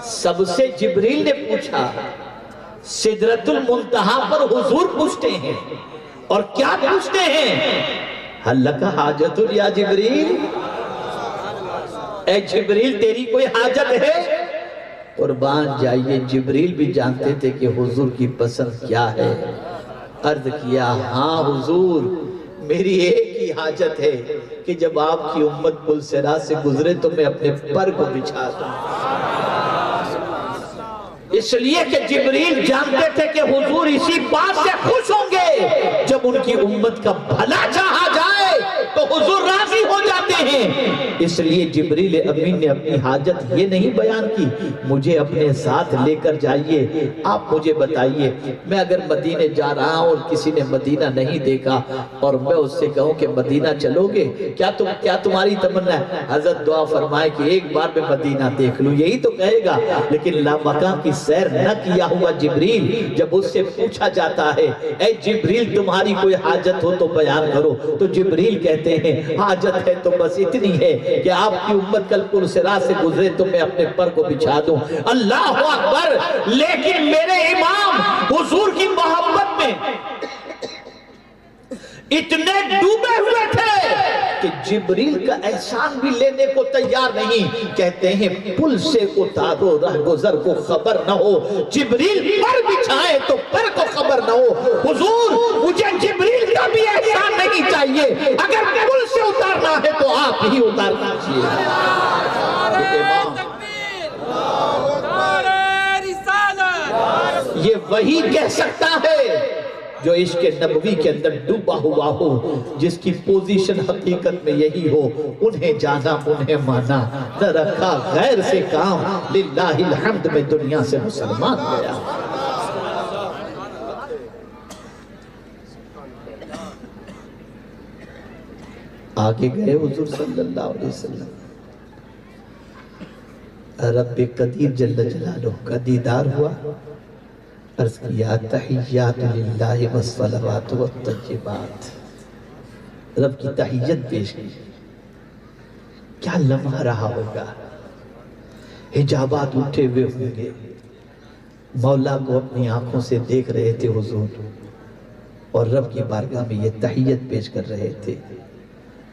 سب سے جبریل نے پوچھا، سدرۃ المنتہا پر حضور پوچھتے ہیں، اور کیا پوچھتے ہیں؟ حل لک حاجت یا جبریل، اے جبریل تیری کوئی حاجت ہے؟ قربان جائیے، جبریل بھی جانتے تھے کہ حضور کی پسند کیا ہے، عرض کیا ہاں حضور میری ایک ہی حاجت ہے کہ جب آپ کی امت پل صراط سے گزرے تو میں اپنے پر کو بچھا دوں۔ اس لیے کہ جبریل جانتے تھے کہ حضور اسی بات سے خوش ہوں گے جب ان کی امت کا بھلا چاہا جائے تو حضور راضی ہو جاتے ہیں۔ اس لیے جبریل امین نے اپنی حاجت یہ نہیں بیان کی مجھے اپنے ساتھ لے کر جائیے، آپ مجھے بتائیے میں اگر مدینے جا رہا ہوں اور کسی نے مدینہ نہیں دیکھا اور میں اس سے کہوں کہ مدینہ چلو گے، کیا تمہاری تمنا ہے؟ حضرت دعا فرمائے کہ ایک بار میں مدینہ دیکھ لوں، یہی تو کہے گا۔ لیکن لامکاں کی سیر نہ کیا ہوا جبریل جب اس سے پوچھا جاتا ہے اے جبریل تمہاری کوئی حاجت ہو تو بیان کرو، تو جبریل کہتے ہیں حاجت ہے تو بس اتنی ہے کہ آپ کی امت کل پل صراط سے گزرے تو میں اپنے پر کو بچھا دوں۔ اللہ اکبر! لیکن میرے امام حضور کی محبت میں اتنے ڈوبے ہوئے تھے کہ جبریل کا احسان بھی لینے کو تیار نہیں، کہتے ہیں پل سے اتارو رہ گزر کو خبر نہ ہو، جبریل پر بچھائے تو پر کو خبر نہ ہو۔ حضور مجھے جبریل کا بھی احسان نہیں چاہیے، اگر پل سے اتارنا ہے تو آپ ہی اتارنا چاہیے۔ یہ وہی کہہ سکتا ہے جو عشق نبوی کے اندر ڈوبا ہوا ہو، جس کی پوزیشن حقیقت میں یہی ہو، انہیں جانا انہیں مانا، نہ رکھا غیر سے کام، للہ الحمد میں دنیا سے مسلمان گیا۔ آگے گئے حضور صلی اللہ علیہ وسلم، رب قدیر جل جلالہ کا دیدار ہوا، عرض کیا تحیات للہ والصلوات والطیبات، رب کی تحیت پیش کی۔ کیا لمحہ رہا ہوگا، حجابات اٹھے ہوئے ہوں گے، مولا کو اپنی آنکھوں سے دیکھ رہے تھے حضور، اور رب کی بارگاہ میں یہ تحیت پیش کر رہے تھے،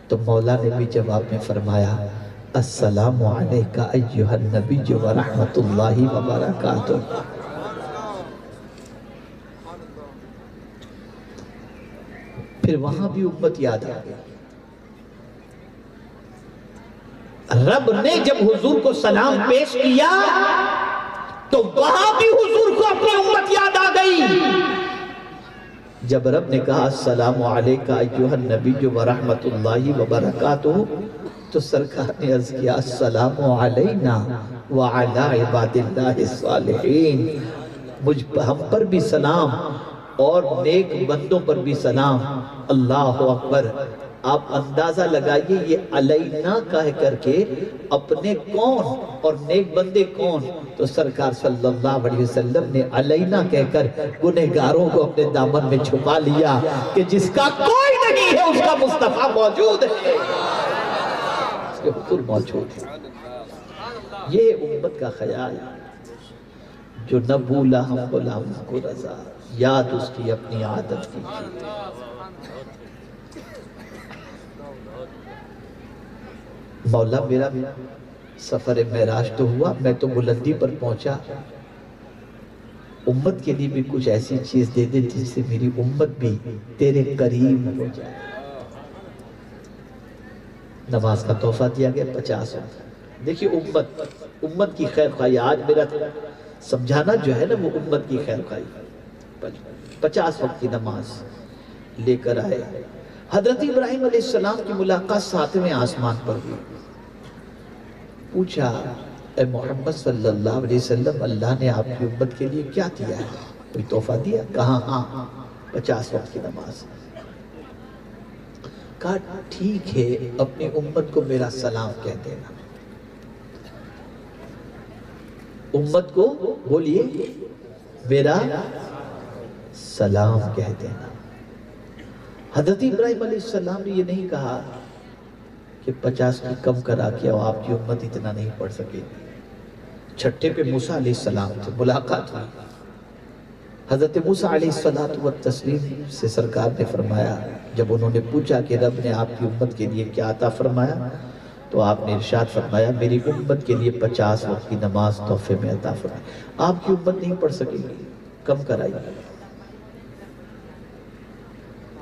تو مولا نے بھی جواب میں فرمایا السلام علیکہ ایہا النبی ورحمت اللہ وبرکاتہ۔ پھر وہاں بھی امت یاد آ گئی، رب نے جب حضور کو سلام پیش کیا تو وہاں بھی حضور کو اپنی امت یاد آ گئی۔ جب رب نے کہا السلام علیکہ ایہا النبی ورحمت اللہ وبرکاتہ تو سرکار نے عرض کیا السلام علینا وعلی عباد اللہ الصالحین، ہم پر بھی سلام اور نیک بندوں پر بھی سلام۔ اللہ اکبر۔ آپ اندازہ لگائیے یہ علینا کہہ کر کے اپنے کون اور نیک بندے کون؟ تو سرکار صلی اللہ علیہ وسلم نے علینا کہہ کر گنہگاروں کو اپنے دامن میں چھپا لیا کہ جس کا کوئی نہیں ہے اس کا مصطفیٰ موجود ہے، اس کے حضور موجود ہے۔ یہ امت کا خیال جو نہ بھولا ہم غلام کو رضا، یاد اس کی اپنی عادت کی۔ مولا میرا سفر معراج تو ہوا، میں تو بلندی پر پہنچا، امت کے لیے بھی کچھ ایسی چیز دے دے جس سے میری امت بھی تیرے قریب ہو جائے۔ نماز کا تحفہ دیا گیا 50 وقت۔ دیکھیے امت کی خیر خواہی، آج میرا سمجھانا جو ہے نا وہ امت کی خیر خواہی۔ 50 وقت کی نماز لے کر آئے۔ حضرت ابراہیم علیہ السلام کی ملاقات 7ویں آسمان پر ہوئی۔ پوچھا اے محمد صلی اللہ علیہ وسلم، اللہ نے آپ کی امت کے لیے کیا دیا ہے؟ کوئی تحفہ دیا؟ کہا ہاں 50 وقت کی نماز۔ کہا ٹھیک ہے، اپنی امت کو میرا سلام کہہ دینا۔ امت کو بولیے میرا سلام کہہ دینا۔ حضرت ابراہیم علیہ السلام نے یہ نہیں کہا کہ 50 کی کم کرا کیا آپ کی امت اتنا نہیں پڑھ سکے۔ چھٹے پہ موسیٰ علیہ السلام سے ملاقات ہوئی۔ حضرت موسیٰ علیہ السلام سے سرکار نے فرمایا، جب انہوں نے پوچھا کہ رب نے آپ کی امت کے لیے کیا عطا فرمایا، تو آپ نے ارشاد فرمایا میری امت کے لیے 50 وقت کی نماز تحفے میں عطا فرمایا۔ آپ کی امت نہیں پڑھ سکے گی، کم کرائی،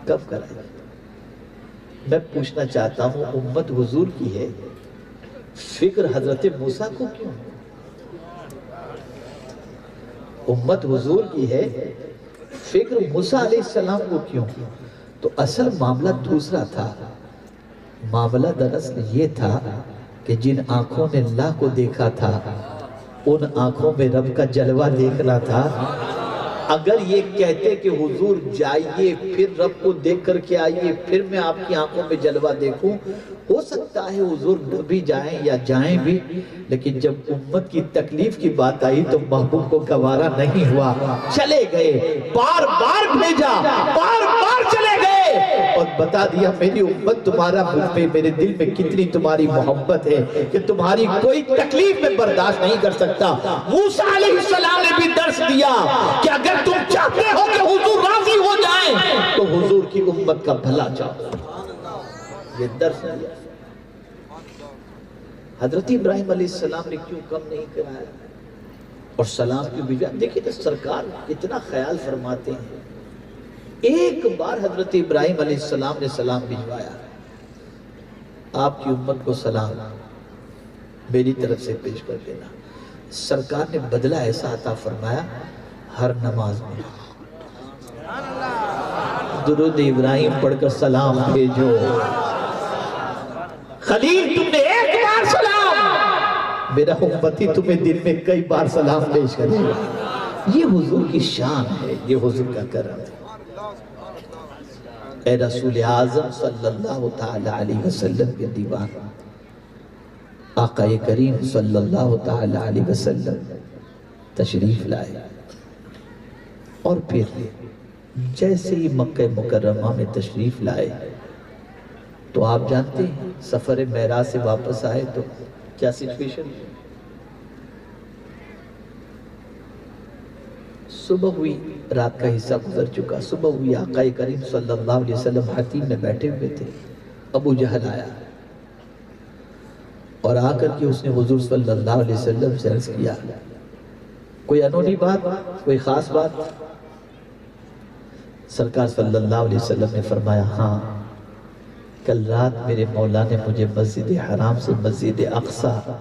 کب کرائے؟ میں پوچھنا چاہتا ہوں امت حضور کی ہے، فکر حضرت موسیٰ کو کیوں؟ امت حضور کی ہے، فکر موسیٰ علیہ السلام کو کیوں؟ تو اصل معاملہ دوسرا تھا۔ معاملہ دراصل یہ تھا کہ جن آنکھوں نے اللہ کو دیکھا تھا ان آنکھوں میں رب کا جلوہ دیکھنا تھا۔ اگر یہ کہتے کہ حضور جائیے پھر رب کو دیکھ کر کے آئیے پھر میں آپ کی آنکھوں میں جلوہ دیکھوں، ہو سکتا ہے حضور بھی جائیں یا جائیں بھی، لیکن جب امت کی تکلیف کی بات آئی تو محبوب کو گوارا نہیں ہوا، چلے گئے، بار بار بھیجا، بار بار چلے گئے اور بتا دیا میری امت تمہارا مجھ پہ میرے دل میں کتنی تمہاری محبت ہے کہ تمہاری کوئی تکلیف میں برداشت نہیں کر سکتا۔ موسیٰ علیہ السلام نے بھی درس دیا کہ اگر تم چاہتے ہو کہ حضور راضی ہو جائیں تو حضور کی امت کا بھلا چاہو، یہ درس دیا۔ حضرت ابراہیم علیہ السلام نے کیوں کم نہیں کرایا اور سلام کیوں بھیجا؟ دیکھیں تو سرکار کتنا خیال فرماتے ہیں۔ ایک بار حضرت ابراہیم علیہ السلام نے سلام بھیجوایا، آپ کی امت کو سلام میری طرف سے پیش کر دینا۔ سرکار نے بدلہ ایسا عطا فرمایا، ہر نماز میں درود ابراہیم پڑھ کر سلام بھیجو۔ خلیل تم نے ایک بار سلام، میرا امتی تمہیں دن میں کئی بار سلام پیش کرے گا۔ یہ حضور کی شان ہے، یہ حضور کا کرم ہے۔ اے رسول اعظم صلی اللہ تعالی علیہ وسلم کے دیوان، آقا کریم صلی اللہ تعالی علیہ وسلم تشریف لائے اور پھر جیسے ہی مکہ مکرمہ میں تشریف لائے تو آپ جانتے ہیں سفر معراج سے واپس آئے تو کیا سچویشن؟ صبح ہوئی، رات کا حصہ گزر چکا، صبح ہوئی، آقا کریم صلی اللہ علیہ وسلم حتیم میں بیٹھے ہوئے تھے۔ ابو جہل آیا اور آ کر کے اس نے حضور صلی اللہ علیہ وسلم سے عرض کیا، کوئی انہونی بات، کوئی خاص بات؟ سرکار صلی اللہ علیہ وسلم نے فرمایا ہاں، کل رات میرے مولا نے مجھے مسجد حرام سے مسجد اقصی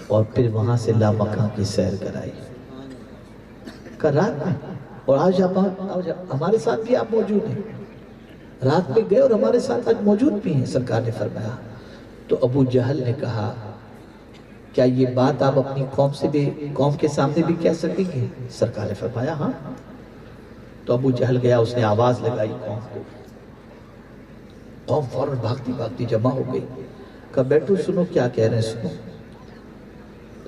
اور پھر وہاں سے لامکان کی سیر کرائی۔ کل رات میں، اور آج ہمارے ساتھ بھی آپ موجود ہیں، رات میں گئے اور ہمارے ساتھ آج موجود بھی ہیں، سرکار نے فرمایا۔ تو ابو جہل نے کہا کیا یہ بات آپ اپنی قوم کے سامنے بھی کہہ سکیں گے؟ سرکار نے فرمایا ہاں۔ تو ابو جہل گیا، اس نے آواز لگائی قوم کو، قوم فوراً بھاگتی بھاگتی جمع ہو گئی، کہا بیٹھو سنو کیا کہہ رہے ہیں سنو۔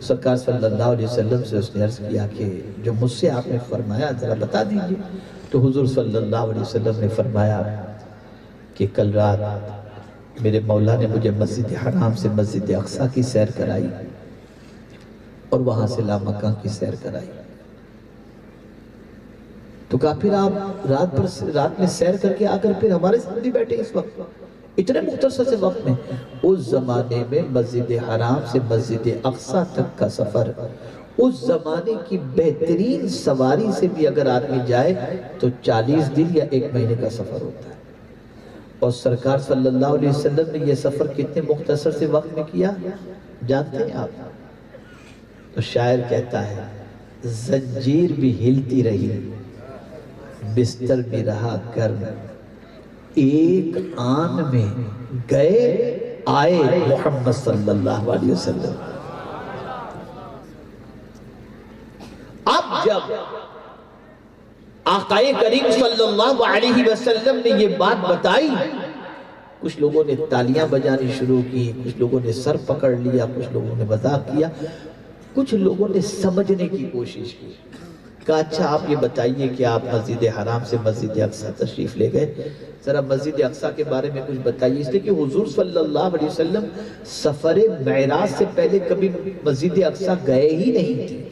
سرکار صلی اللہ علیہ وسلم سے اس نے عرض کیا کہ جو مجھ سے آپ نے فرمایا ذرا بتا دیجئے۔ تو حضور صلی اللہ علیہ وسلم نے فرمایا کہ کل رات میرے مولا نے مجھے مسجد حرام سے مسجد اقصی کی سیر کرائی اور وہاں سے لامکان کی سیر کرائی۔ تو کہا پھر آپ رات میں سیر کر کے آ کر پھر ہمارے ساتھ بھی بیٹھے اس وقت، اتنے مختصر سے وقت میں۔ اس زمانے میں مسجد حرام سے مسجد اقصی تک کا سفر اس زمانے کی بہترین سواری سے بھی اگر آدمی جائے تو 40 دن یا 1 مہینے کا سفر ہوتا ہے، اور سرکار صلی اللہ علیہ وسلم نے یہ سفر کتنے مختصر سے وقت میں کیا جانتے ہیں آپ؟ تو شاعر کہتا ہے زنجیر بھی ہلتی رہی، بستر بھی رہا گرم، ایک آن میں گئے آئے محمد صلی اللہ علیہ وسلم۔ اب جب آقا کریم صلی اللہ علیہ وسلم نے یہ بات بتائی، کچھ لوگوں نے تالیاں بجانی شروع کی، کچھ لوگوں نے سر پکڑ لیا، کچھ لوگوں نے مذاق کیا، کچھ لوگوں نے سمجھنے کی کوشش کی۔ کہا اچھا آپ یہ بتائیے کہ آپ مسجد حرام سے مسجد اقصی تشریف لے گئے، ذرا مسجد اقصی کے بارے میں کچھ بتائیے، اس لیے کہ حضور صلی اللہ علیہ وسلم سفر معراج سے پہلے کبھی مسجد اقصی گئے ہی نہیں تھے۔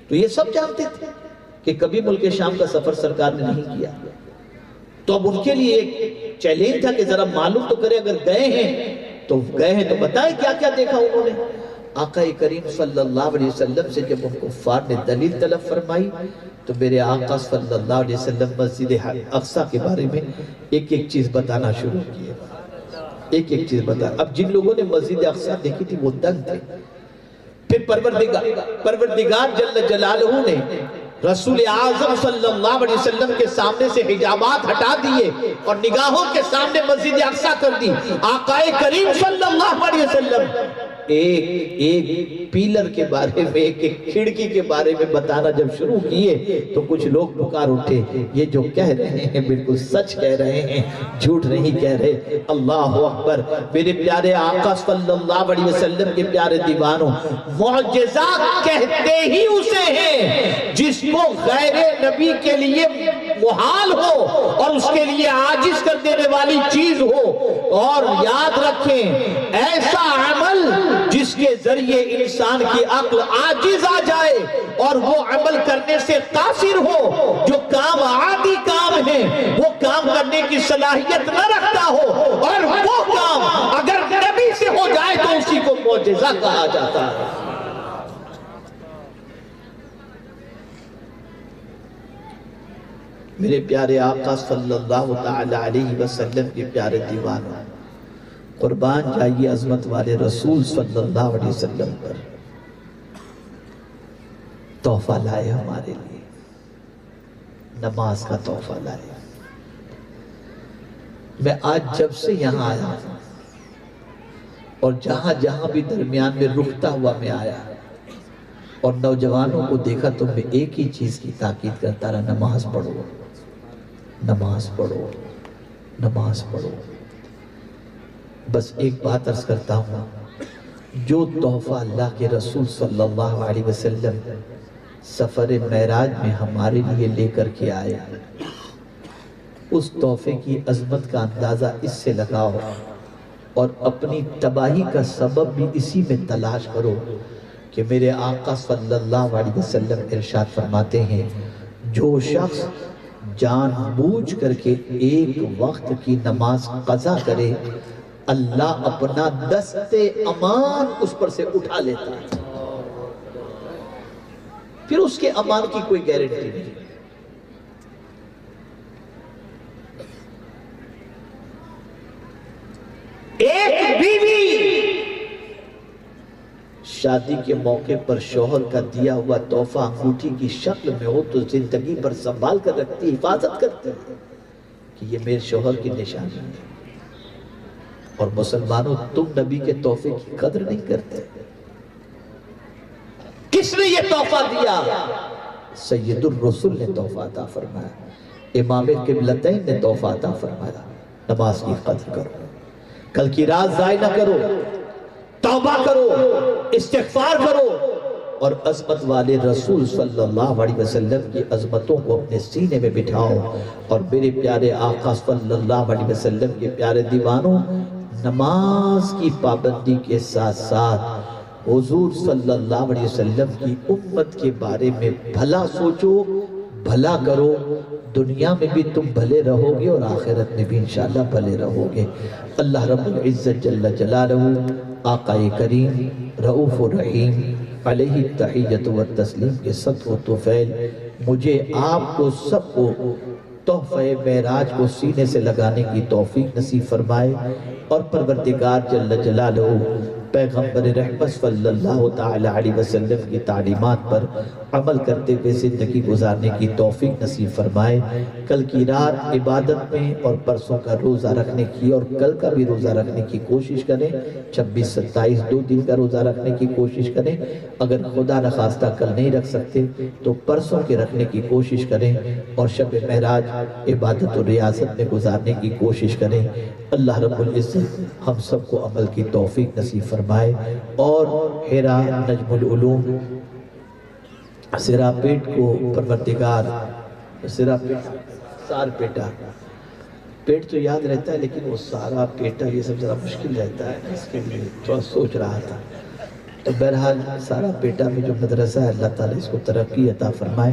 تو یہ سب جانتے تھے کہ کبھی ملک شام کا سفر سرکار نے نہیں کیا، تو اب ان کے لیے ایک چیلنج تھا کہ ذرا معلوم تو کرے، اگر گئے ہیں تو بتائیں کیا کیا دیکھا انہوں نے۔ آقا کریم صلی اللہ علیہ وسلم سے جب ان کفار نے دلیل طلب فرمائی تو میرے آقا صلی اللہ علیہ وسلم مسجد اقصی کے بارے میں ایک ایک چیز بتانا شروع کیے، ایک ایک چیز بتانا۔ اب جن لوگوں نے مسجد اقصی دیکھی تھی وہ دنگ تھے۔ پھر پروردگار جل جلالہ نے رسول اعظم صلی اللہ علیہ وسلم کے سامنے سے حجابات ہٹا دیے اور نگاہوں کے سامنے مسجد اقصی کر دی۔ آقا کریم صلی اللہ علیہ وسلم ایک پیلر کے بارے میں، ایک کھڑکی کے بارے میں بتانا جب شروع کیے تو کچھ لوگ پکار اٹھے، یہ جو کہہ رہے ہیں بالکل سچ کہہ رہے ہیں، جھوٹ نہیں کہہ رہے۔ اللہ اکبر۔ میرے پیارے آقا صلی اللہ علیہ وسلم کے پیارے دیوانوں، معجزات کہتے ہی اسے ہیں جس کو غیر نبی کے لیے محال ہو اور اس کے لیے عاجز کر دینے والی چیز ہو۔ اور یاد رکھیں ایسا عمل جس کے ذریعے انسان کی عقل عاجز آ جائے اور وہ عمل کرنے سے قاصر ہو، جو کام عادی کام ہے وہ کام کرنے کی صلاحیت نہ رکھتا ہو، اور وہ کام اگر نبی سے ہو جائے تو اسی کو معجزہ کہا جاتا ہے۔ میرے پیارے آقا صلی اللہ تعالی علیہ وسلم کے پیارے دیوانوں، قربان جائیے عظمت والے رسول صلی اللہ علیہ وسلم پر تحفہ لائے ہمارے لیے، نماز کا تحفہ لائے۔ میں آج جب سے یہاں آیا اور جہاں جہاں بھی درمیان میں رکتا ہوا میں آیا اور نوجوانوں کو دیکھا تو میں ایک ہی چیز کی تاکید کرتا رہا، نماز پڑھو، نماز پڑھو، نماز پڑھو۔ بس ایک بات عرض کرتا ہوں، جو تحفہ اللہ کے رسول صلی اللہ علیہ وسلم سفر معراج میں ہمارے لیے لے کر کے آئے، اس تحفے کی عظمت کا اندازہ اس سے لگاؤ اور اپنی تباہی کا سبب بھی اسی میں تلاش کرو کہ میرے آقا صلی اللہ علیہ وسلم ارشاد فرماتے ہیں، جو شخص جان بوجھ کر کے ایک وقت کی نماز قضا کرے، اللہ اپنا دست امان اس پر سے اٹھا لیتا ہے، پھر اس کے امان کی کوئی گارنٹی نہیں۔ ایک بیوی شادی کے موقع پر شوہر کا دیا ہوا تحفہ انگوٹھی کی شکل میں ہو تو زندگی پر سنبھال کر رکھتی، حفاظت کرتی ہے کہ یہ میرے شوہر کی نشانی ہے۔ اور مسلمانوں، تم نبی کے تحفے کی قدر نہیں کرتے، کس نے یہ تحفہ دیا؟ سید الرسول نے تحفہ عطا فرمایا، امام قبلتین نے تحفہ عطا فرمایا۔ نماز کی قدر کرو، کل کی رات ضائع نہ کرو، توبہ کرو، استغفار کرو، اور عظمت والے رسول صلی اللہ علیہ وسلم کی عظمتوں کو اپنے سینے میں بٹھاؤ۔ اور میرے پیارے آقا صلی اللہ علیہ وسلم کے پیارے دیوانوں، نماز کی پابندی کے ساتھ ساتھ حضور صلی اللہ علیہ وسلم کی امت کے بارے میں بھلا سوچو، بھلا کرو، دنیا میں بھی تم بھلے رہو گے اور آخرت میں بھی انشاءاللہ بھلے رہو گے۔ اللہ رب العزت جل جلالہ، آقا کریم رؤوف الرحیم علیہ التحیۃ والتسلیم کے صدق و طفیل مجھے آپ کو سب کو تحفہ معراج کو سینے سے لگانے کی توفیق نصیب فرمائے، اور پروردگار جل جلالہ پیغمبر رحمت صلی اللہ تعالی علیہ وسلم کی تعلیمات پر عمل کرتے ہوئے زندگی گزارنے کی توفیق نصیب فرمائے۔ کل کی رات عبادت میں اور پرسوں کا روزہ رکھنے کی اور کل کا بھی روزہ رکھنے کی کوشش کریں، 26 27 دو دن کا روزہ رکھنے کی کوشش کریں۔ اگر خدا نخواستہ کل نہیں رکھ سکتے تو پرسوں کے رکھنے کی کوشش کریں، اور شب معراج عبادت و ریاضت میں گزارنے کی کوشش کریں۔ اللہ رب العزت ہم سب کو عمل کی توفیق نصیب فرمائے، اور حرا نجم العلوم سرا پیٹ کو پروردگار سرا پیٹ سار پیٹا، پیٹ تو یاد رہتا ہے لیکن وہ سارا پیٹا یہ سب ذرا مشکل رہتا ہے، اس کے لیے تھوڑا سوچ رہا تھا۔ تو بہرحال سارا پیٹا میں جو مدرسہ ہے اللہ تعالیٰ اس کو ترقی عطا فرمائے۔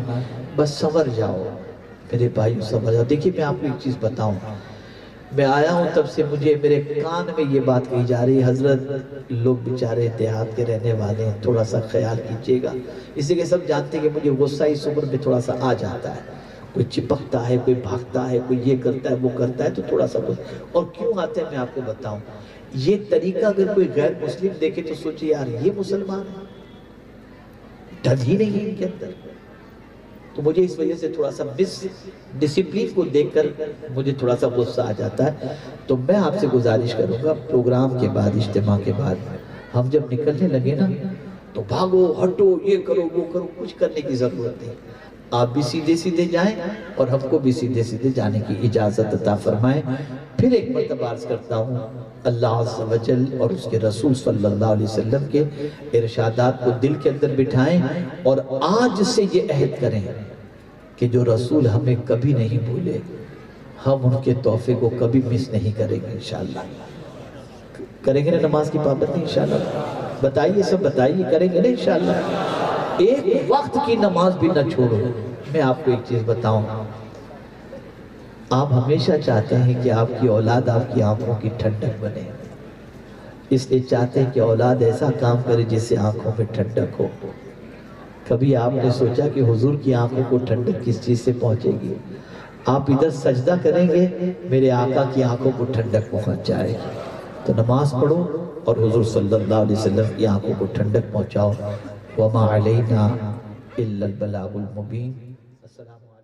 بس سنور جاؤ میرے بھائیو، سنور جاؤ۔ دیکھیے میں آپ کو ایک چیز بتاؤں، میں آیا ہوں تب سے مجھے میرے کان میں یہ بات کہی جا رہی ہے، حضرت لوگ بیچارے دیہات کے رہنے والے ہیں، تھوڑا سا خیال کیجئے گا۔ اس لیے کہ سب جانتے ہیں کہ مجھے غصہ اس عمر میں تھوڑا سا آ جاتا ہے، کوئی چپکتا ہے، کوئی بھاگتا ہے، کوئی یہ کرتا ہے وہ کرتا ہے، تو تھوڑا سا اور کیوں آتے ہیں میں آپ کو بتاؤں۔ یہ طریقہ اگر کوئی غیر مسلم دیکھے تو سوچے یار یہ مسلمان ہے، ڈر ہی نہیں ہے ان کے اندر۔ تو مجھے اس وجہ سے تھوڑا سا ڈسپلین کو دیکھ کر مجھے تھوڑا سا غصہ آ جاتا ہے۔ تو میں آپ سے گزارش کروں گا پروگرام کے بعد، اجتماع کے بعد ہم جب نکلنے لگے نا تو بھاگو ہٹو، یہ کرو وہ کرو، کچھ کرنے کی ضرورت نہیں۔ آپ بھی سیدھے سیدھے جائیں اور ہم کو بھی سیدھے سیدھے جانے کی اجازت عطا فرمائیں۔ پھر ایک مرتبہ عرض کرتا ہوں، اللہ عز و جل اور اس کے رسول صلی اللہ علیہ وسلم کے ارشادات کو دل کے اندر بٹھائیں، اور آج سے یہ عہد کریں کہ جو رسول ہمیں کبھی نہیں بھولے، ہم ان کے تحفے کو کبھی مس نہیں کریں گے انشاءاللہ۔ کریں گے نا نماز کی پابندی انشاءاللہ؟ بتائیے سب، بتائیے کریں گے نا انشاءاللہ؟ ایک وقت کی نماز بھی نہ چھوڑو۔ میں آپ کو ایک چیز بتاؤں، آپ ہمیشہ چاہتے ہیں کہ آپ کی اولاد آپ کی آنکھوں کی ٹھنڈک بنے، اس لیے چاہتے ہیں کہ اولاد ایسا کام کرے جس سے آنکھوں میں ٹھنڈک ہو۔ کبھی آپ نے سوچا کہ حضور کی آنکھوں کو ٹھنڈک کس چیز سے پہنچے گی؟ آپ ادھر سجدہ کریں گے، میرے آقا کی آنکھوں کو ٹھنڈک پہنچ جائے گی۔ تو نماز پڑھو اور حضور صلی اللہ علیہ وسلم کی آنکھوں کو ٹھنڈک پہنچاؤ۔ وَمَا عَلَيْنَا إِلَّا الْبَلَاغُ الْمُبِينُ۔ السلام علیکم۔